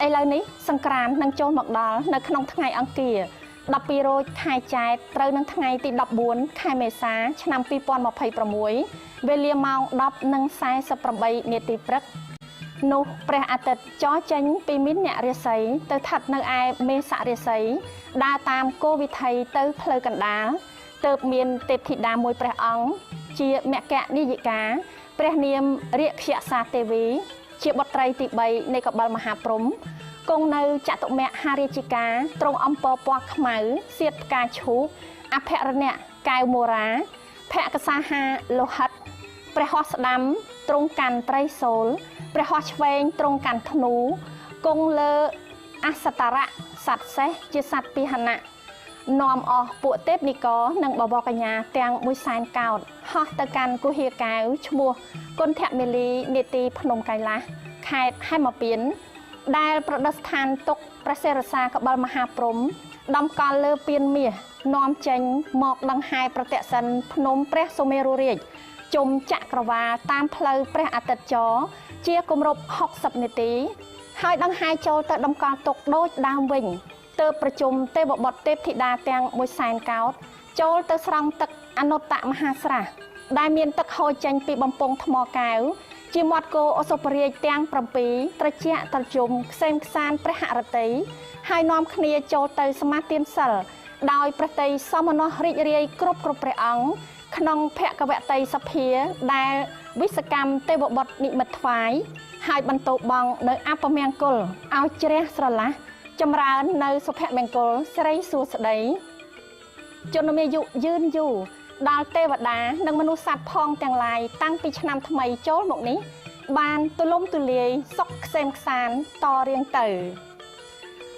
ឥឡូវនេះសង្ក្រាន្តនឹងចូលមកដល់នៅក្នុងថ្ងៃអង្គារ12រោចខែចែកត្រូវនឹងថ្ងៃទី14ខែមេសាឆ្នាំ2026វេលាម៉ោង 10:48 នាទីព្រឹកនោះព្រះអាទិត្យចរចេញពីមីនអ្នករាសីទៅស្ថិតនៅឯមេសរាសីដើរតាមគោវិថីទៅផ្លូវកណ្ដាលទើបមានទេពធីតាមួយព្រះអង្គជាមគ្គនាយិកាព្រះនាមរាក្ខសាទេវីជាបុត្រីទី3នៃកបិលមហាព្រហ្មគង់នៅចតុមហារាជិកាទ្រង់អំពរពណ៌ខ្មៅសៀតផ្កាឈូកអភរណៈកែវមូរាភក្សាហាលោហិតព្រះហស្ថស្ដាំទ្រង់កាន់ត្រីសូលព្រះហស្ថឆ្វេងទ្រង់កាន់ធ្នូគង់លើអសតរៈសត្វសេះជាសត្វពាហនៈនាំអស់ពួកទេពនិករនិងបវរកញ្ញាទាំង100,000កោដហោះទៅកាន់គុហាកែវឈ្មោះគុណធមេលីនេតិភ្នំកៃឡាសខេត្តហេមពាន្តដែលប្រឌិស្ថានទុកព្រះសិរសាកបិលមហាព្រហ្មដំកល់លើពៀនមាសនាំចេញមកដង្ហែប្រតិសិនភ្នំព្រះសុមេរុរាជជុំចក្រវាលតាមផ្លូវព្រះអាទិត្យចរជាគម្រប់60នាទីហើយដង្ហែចូលទៅដំកល់ទុកដូចដើមវិញទើបប្រជុំទេវបុត្រទេពធីតាទាំង100,000កោដចូលទៅស្រង់ទឹកអនុត្តមហាស្រះដែលមានទឹកហូរចេញពីបំពង់ថ្មកែវជាមាត់គោអសុបរាជទាំង7ត្រជាក់ត្រជុំខ្សែមខ្សានព្រះហឫទ័យហើយនាំគ្នាចូលទៅសមាទានសិលដោយប្រតិសមនស្សរីករាយគ្រប់ព្រះអង្គក្នុងភគវតីសភាដែលវិសកម្មទេវបុត្រនិមិត្តថ្វាយហើយបន្ទោបង់នៅអពមង្គលឲ្យជ្រះស្រឡះចម្រើននៅសុភមង្គលស្រីសួស្តីជនមានអាយុយឺនយូរដល់ទេវតានិងមនុស្សសត្វផងទាំងឡាយតាំងពីឆ្នាំថ្មីចូលមកនេះបានទូលំទូលាយសុខខ្សែមខ្សានតរៀងទៅ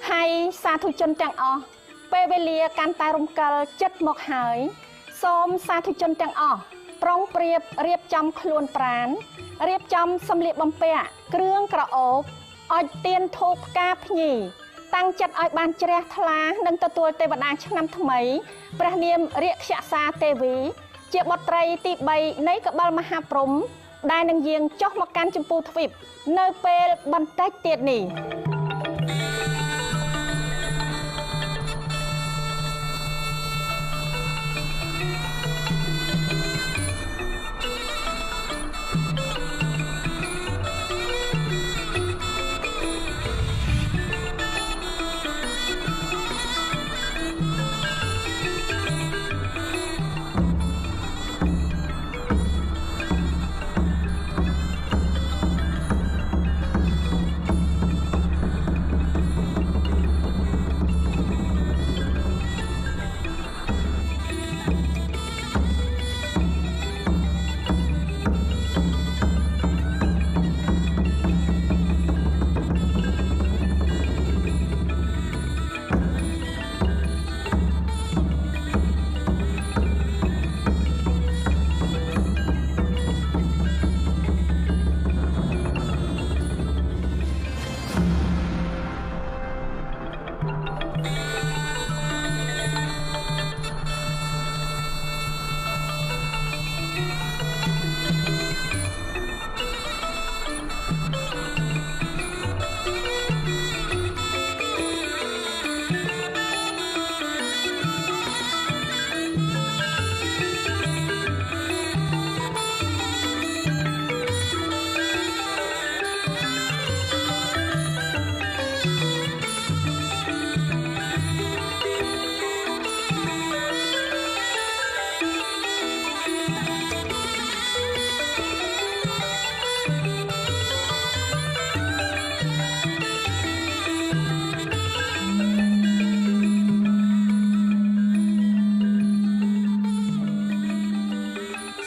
ហើយសាធុជនទាំងអស់ពេលវេលាកាន់តែរំកិលចិត្តមកហើយសូមសាធុជនទាំងអស់ប្រុងប្រៀបរៀបចំខ្លួនប្រាណរៀបចំសម្លៀកបំពាក់គ្រឿងក្រអូបអុជទៀនធូបផ្កាភ្ញីតាំងចិត្តឲ្យបានជ្រះថ្លានិងទទួលទេវតាឆ្នាំថ្មីព្រះនាមរាក្ខសាទេវីជាបុត្រីទី3នៃកបិលមហាព្រហ្មដែលនឹងយាងចុះមកកាន់ចម្ពោះទ្វីបនៅពេលបន្តិចទៀតនេះ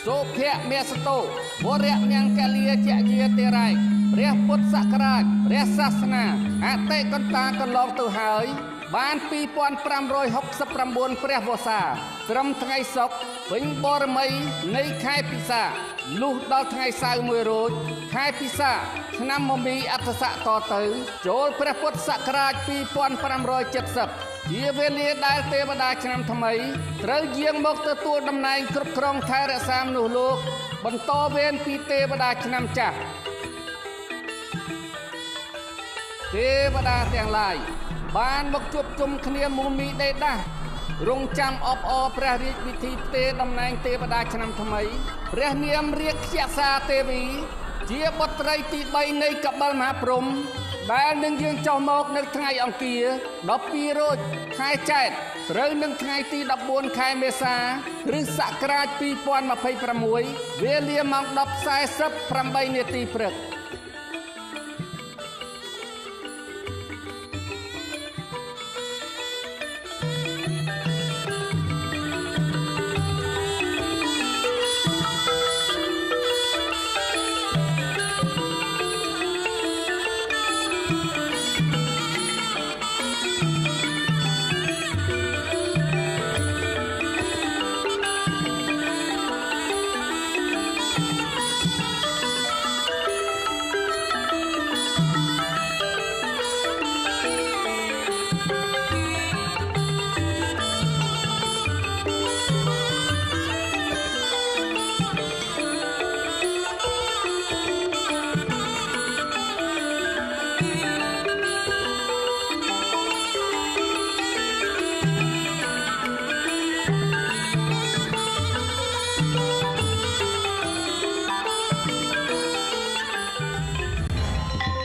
សុភមេសតោវរៈមង្គលាជាជាទេរៃព្រះពុទ្ធសករាជព្រះសាសនាអតិកន្តាកន្លងទៅហើយបាន2569ព្រះវស្សាត្រឹមថ្ងៃសុក្រវិញបរមីនៃខែពិសាលុះដល់ថ្ងៃសៅរ៍1រោចខែពិសាឆ្នាំមមីអត្តស័កតទៅចូលព្រះពុទ្ធសករាជ2570ជាវេលាដែលទេវតាឆ្នាំថ្មីត្រូវយាងមកទទួលតំណែងគ្រប់គ្រងថែរក្សាមនុស្សលោកបន្តវេនពីទេវតាឆ្នាំចាស់ ទេវតាទាំងឡាយបានមកជួបជុំគ្នាមូលមីដេដាស់រងចាំអបអរព្រះរាជពិធីផ្ទេរតំណែងទេវតាឆ្នាំថ្មីព្រះនាមរាជយក្សាទេវីជាបុត្រីទី3នៃកបិលមហាព្រហ្មដែលនឹងយាងចុះមកនៅថ្ងៃអង្គារ12រោចខែចែកត្រូវនឹងថ្ងៃទី14ខែមេសាគ្រិស្តសករាជ2026វេលាម៉ោង 10:48 នាទីព្រឹក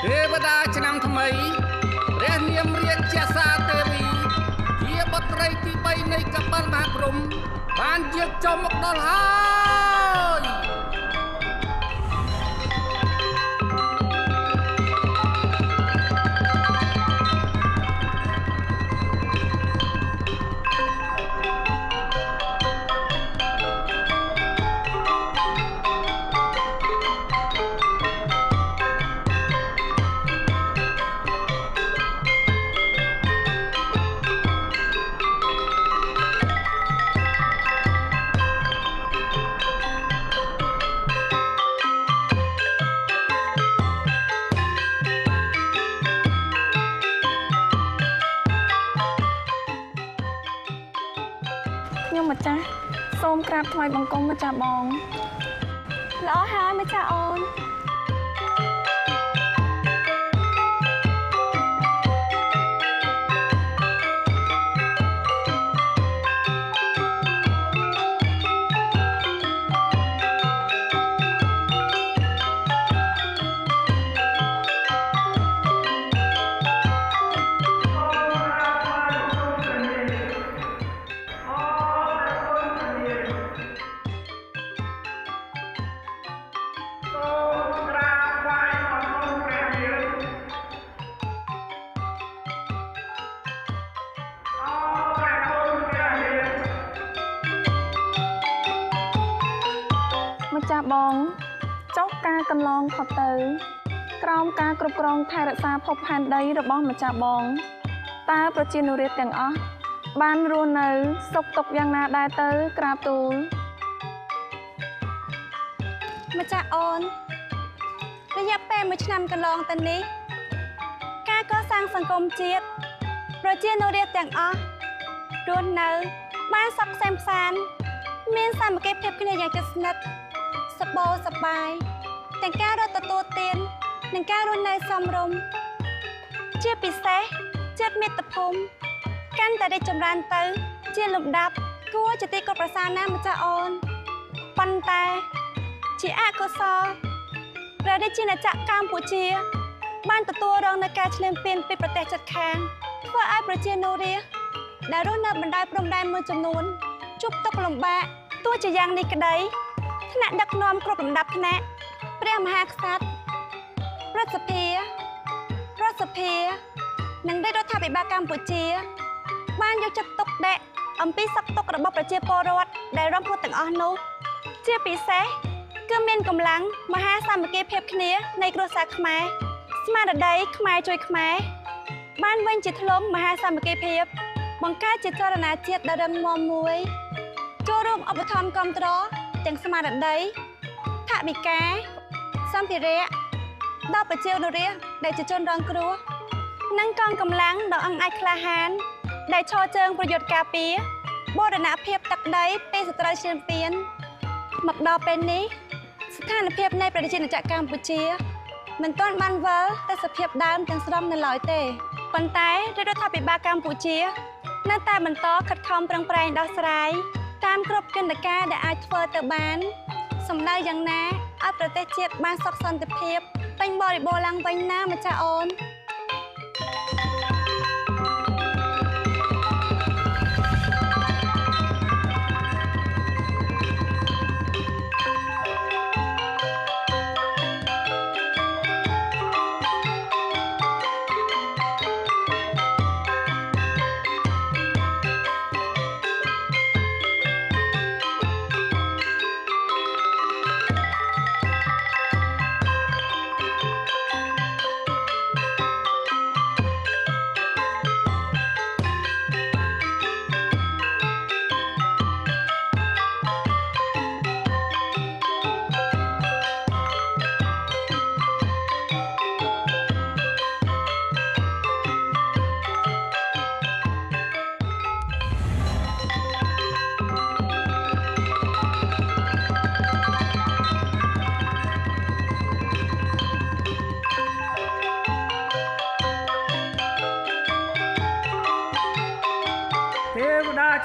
ទេវតាឆ្នាំថ្មីព្រះនាមរាជយក្សាទេវីជាបុត្រីទី3នៃកបិលមហាព្រហ្មបានយាងចុះមកដល់ហើយខ្ញុំម្ចាស់សូមក្រាបថ្វាយបង្គំម្ចាស់បងល្អហើយម្ចាស់អូនម្ចាស់បងចុះការកន្លងផុតទៅក្រោមការគ្រប់គ្រងថែរក្សាភពផែនដីរបស់ម្ចាស់បងតើប្រជានុរាស្ត្រទាំងអស់បានរស់នៅសុខទុក្ខយ៉ាងណាដែរទៅក្រាបទូលម្ចាស់អូនរយៈពេល1ឆ្នាំកន្លងទៅនេះការកសាងសង្គមជាតិប្រជានុរាស្ត្រទាំងអស់រស់នៅបានសុខសែនសានមានសាមគ្គីភាពគ្នាយ៉ាងជិតស្និទ្ធសប្បាយសប្បាយទាំងការរត់ទទួលទាននិងការរស់នៅសមរម្យជាពិសេសជាតិមាតុភូមិកាន់តែរីកចម្រើនទៅជាលំដាប់គួរជាទីគប់ប្រសាណាស់ម្ចាស់អូនប៉ុន្តែជាអកុសលព្រះរាជាណាចក្រកម្ពុជាបានទទួលរងនូវការឈ្លានពានពីប្រទេសជិតខាងធ្វើឲ្យប្រជានុរាស្ត្រដែលរស់នៅបណ្ដោយព្រំដែនមួយចំនួនជួបទុក្ខលំបាកទោះជាយ៉ាងនេះក្តីថ្នាក់ដឹកនាំគ្រប់លំដាប់ថ្នាក់ព្រះមហាក្សត្ររដ្ឋសភានិងរដ្ឋាភិបាលកម្ពុជាបានយកចិត្តទុកដាក់អំពីសុខទុក្ខរបស់ប្រជាពលរដ្ឋដែលរងគ្រោះទាំងអស់នោះជាពិសេសគឺមានកម្លាំងមហាសាមគ្គីភាពគ្នានៃគ្រួសារខ្មែរស្មារតីខ្មែរជួយខ្មែរបានវិញជាធ្លុំមហាសាមគ្គីភាពបង្កើតជាចលនាជាតិដ៏រឹងមាំមួយចូលរួមឧបត្ថម្ភគាំទ្រទាំងស្មារតីថវិកាសម្ភារៈដល់ប្រជាពលរដ្ឋដែលជាជនរងគ្រោះនិងកងកម្លាំងដ៏អង់អាចក្លាហានដែលឈរជើងប្រយុទ្ធការពារបូរណភាពទឹកដីពីសត្រូវឈ្លានពានមកដល់ពេលនេះស្ថានភាពនៃប្រជាជាតិកម្ពុជា មិនទាន់បានវិលទៅសភាពដើមទាំងស្រុងនៅឡើយទេប៉ុន្តែរដ្ឋាភិបាលកម្ពុជានៅតែបន្តខិតខំប្រឹងប្រែងដោះស្រាយតាមគ្រប់យន្តការដែលអាចធ្វើទៅបានសម្ដៅយ៉ាងណាឲ្យប្រទេសជាតិបានសុខសន្តិភាពពេញបរិបូរណ៍ឡើងវិញណាម្ចាស់អូន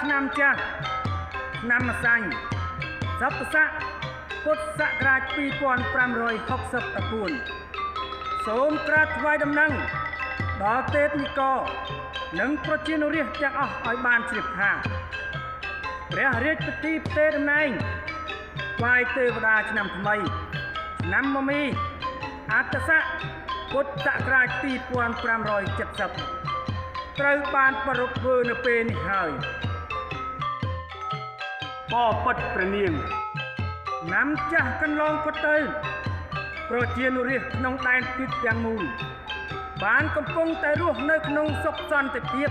ឆ្នាំចាស់ឆ្នាំម្សាញ់សប្តស័កពុទ្ធសករាជ2564សូមក្រាបថ្វាយដំណឹងដល់ទេពនិករនិងប្រជានុរាស្ត្រទាំងអស់ឲ្យបានជ្រាបថាព្រះរាជពិធីផ្ទេរតំណែងថ្វាយទេវតាឆ្នាំថ្មីឆ្នាំមមីអត្តស័កពុទ្ធសករាជ2570ត្រូវបានប្រារព្ធធ្វើនៅពេលនេះហើយបបិទ្ធព្រះនាងណាំចាស់កន្លងផុតទៅប្រជានុរាស្ត្រក្នុងដែនទឹកទាំងមូលបានកំពុងតែរស់នៅក្នុងសុខសន្តិភាព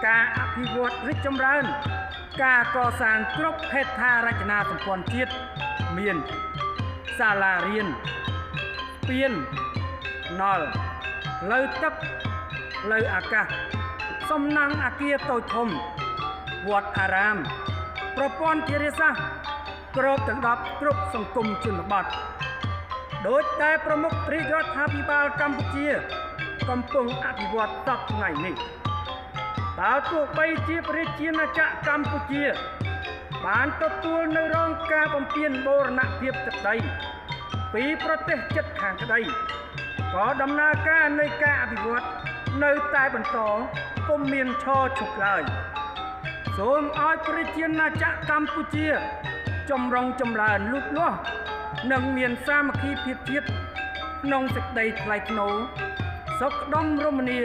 ការអភិវឌ្ឍរីកចម្រើនការកសាងគ្រប់ហេដ្ឋារចនាសម្ព័ន្ធជាតិមានសាលារៀនស្ពានណលផ្លូវទឹកផ្លូវអាកាសសំណង់អគារតូចធំវត្តអារាមប្រព័ន្ធធារាសាស្ត្រគ្របដណ្ដប់គ្រប់សង្គមជនបទដោយតែប្រមុខរាជរដ្ឋាភិបាលកម្ពុជាកំពុងអភិវឌ្ឍសពថ្ងៃនេះតើទោះបីជាប្រជាណាចក្រកម្ពុជាបានទទួលនៅរងការបំពានបូរណភាពទឹកដីពីប្រទេសជិតខាងក្តីក៏ដំណើរការនៃការអភិវឌ្ឍនៅតែបន្តពុំមានឈរឈប់ឡើយសូមឲ្យប្រជាណាចក្រកម្ពុជាចម្រុងចម្រើនលូតលាស់និងមានសាមគ្គីភាពជាតិក្នុងសេចក្តីថ្លៃថ្នូរសុខដុមរមនា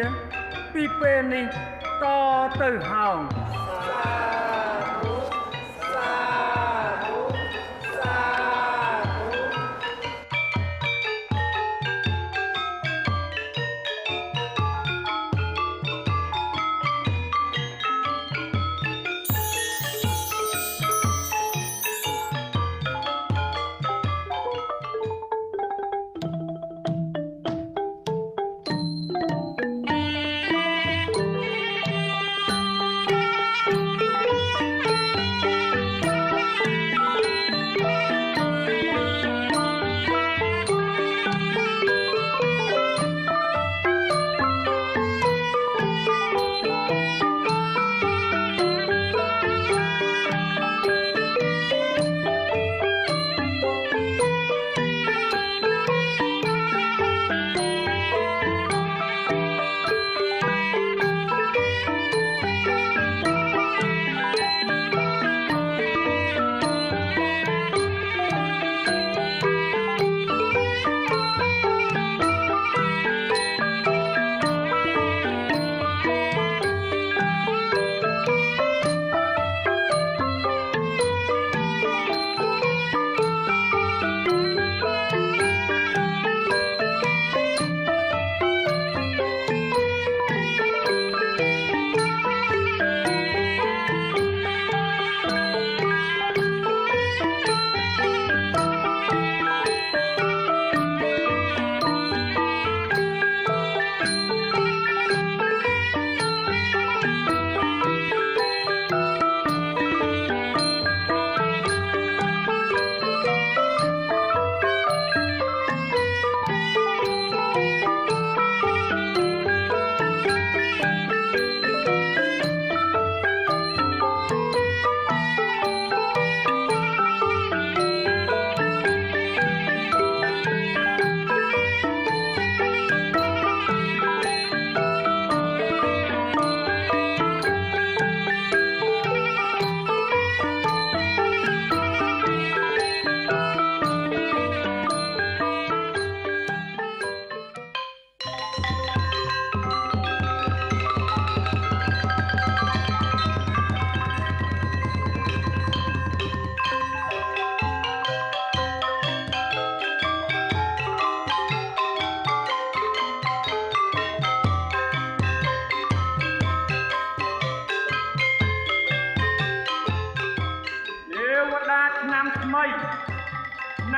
ពីពេលនេះតទៅហើយ អ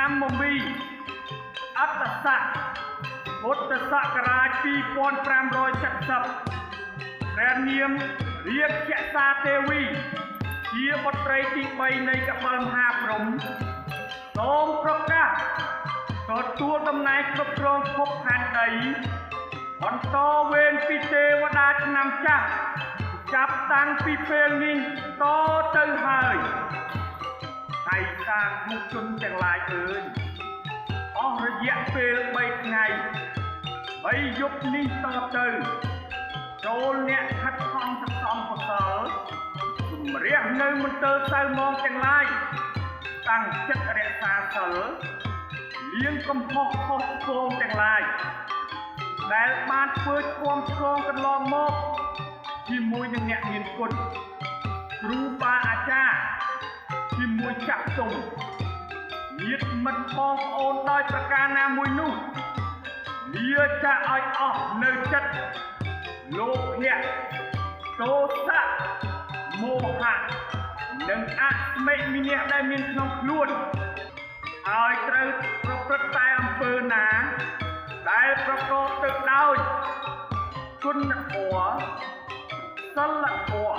ឆ្នាំមមីអត្តស័កពុទ្ធសករាជ2570ព្រះនាមរាជសាទេវីជាបុត្រីទី3នៃកបិលមហាព្រហ្មសូមប្រកាសទទួលតំណែងគ្រប់គ្រងភពផែនដីបន្តវេនពីទេវតាឆ្នាំចាស់ចាប់តាំងពីពេលនេះតទៅហើយហើយសាងមុខជនទាំងឡាយអើយអស់រយៈពេល3ថ្ងៃ3យប់នេះតទៅចូលអ្នកខិតខំសន្សំកុសលជំរះនៅមន្ទិលសៅមងទាំងឡាយតាំងចិត្តរក្សាសិលលៀងកំហុសខុសឆ្គងទាំងឡាយដែលបានធ្វើឆ្គំឆ្គងកន្លងមកជាមួយនឹងអ្នកមានគុណគ្រូបាអាចារ្យជាមួយចាក់ទុំញាតិមិត្តបងប្អូនដោយប្រការណាមួយនោះលាចាក់ឲ្យអស់នៅចិត្តលោភៈទោសៈមោហៈនិងអស្មិមិនៈដែលមានក្នុងខ្លួនឲ្យត្រូវប្រព្រឹត្តតែអំពើណាដែលប្រកបទៅដោយគុណធម៌សិលធម៌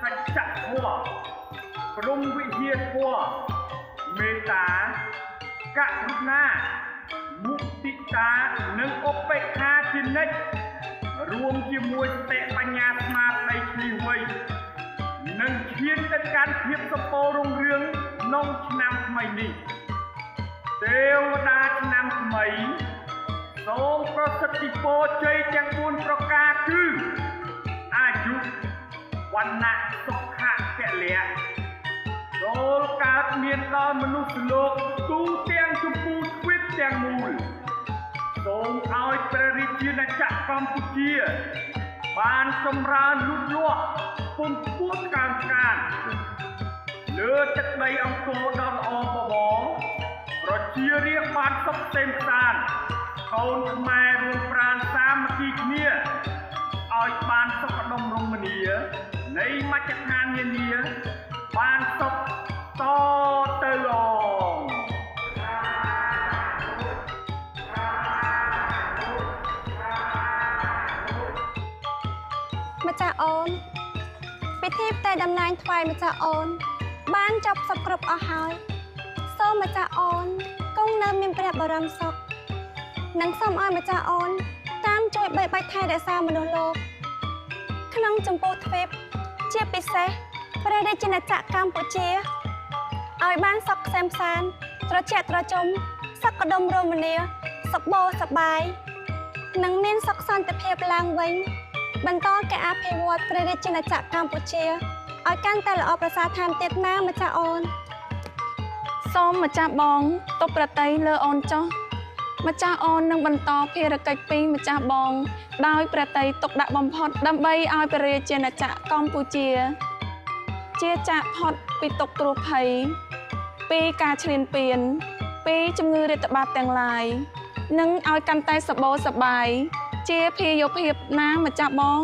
សច្ចធម៌ព្រហ្មវិហារធម៌មេត្តាករុណាមុទិតានិងឧបេក្ខាជានិច្ចរួមជាមួយសតិបញ្ញាស្មារតីឆ្លៀសវៃនិងឈានទៅកាន់ភាពសម្បូររុងរឿងក្នុងឆ្នាំថ្មីនេះទេវតាឆ្នាំថ្មីសូមប្រសិទ្ធពរជ័យទាំង4ប្រការគឺអាយុវណ្ណៈសុខៈពលៈចូលកើតមានដល់មនុស្សលោកទូទាំងចម្ពោះទ្វីបទាំងមូលសូមឲ្យព្រះរាជាណាចក្រកម្ពុជាបានចម្រើនលូតលាស់ពំពោះកើនកានលើទឹកដីអង្គរដ៏ល្អបបរប្រជារាស្ត្របានសុខសេមសាន្តកូនខ្មែររួមប្រាណសាមគ្គីគ្នាឲ្យបានសុខដុមរមនានៃមជ្ឈដ្ឋាននានាបានសុខតទៅអងម្ចាស់អូនពិធីផ្ទេរតំណែងថ្វាយម្ចាស់អូនបានចប់សពគ្រប់អស់ហើយសូមម្ចាស់អូនគង់នៅមានព្រះបរមសុខនិងសូមឲ្យម្ចាស់អូនតាមជួយបីបាច់ថែរក្សាមនុស្សលោកក្នុងចម្ពោះទ្វីបជាពិសេសព្រះរាជាណាចក្រកម្ពុជាឲ្យបានសុខក្សេមក្សាន្តត្រជាក់ត្រជុំសុខដុមរមនាសុខបោសប្បាយនិងមានសុខសន្តិភាពឡើងវិញបន្តការអភិវឌ្ឍព្រះរាជាណាចក្រកម្ពុជាឲ្យកាន់តែល្អប្រសើរថែមទៀតណាម្ចាស់អូនសូមម្ចាស់បងទប់ប្រតិយលើអូនចុះម្ចាស់អូននឹងបន្តភារកិច្ចពីម្ចាស់បងដោយប្រតិយទុកដាក់បំផុតដើម្បីឲ្យព្រះរាជាណាចក្រកម្ពុជាជាចាកផុតពីទុក្ខគ្រោះភ័យពីការឈ្លានពានពីជំងឺរាតត្បាតទាំងឡាយនិងឲ្យកាន់តែសបោសប្បាយជាភាយោភាពណាម្ចាស់បង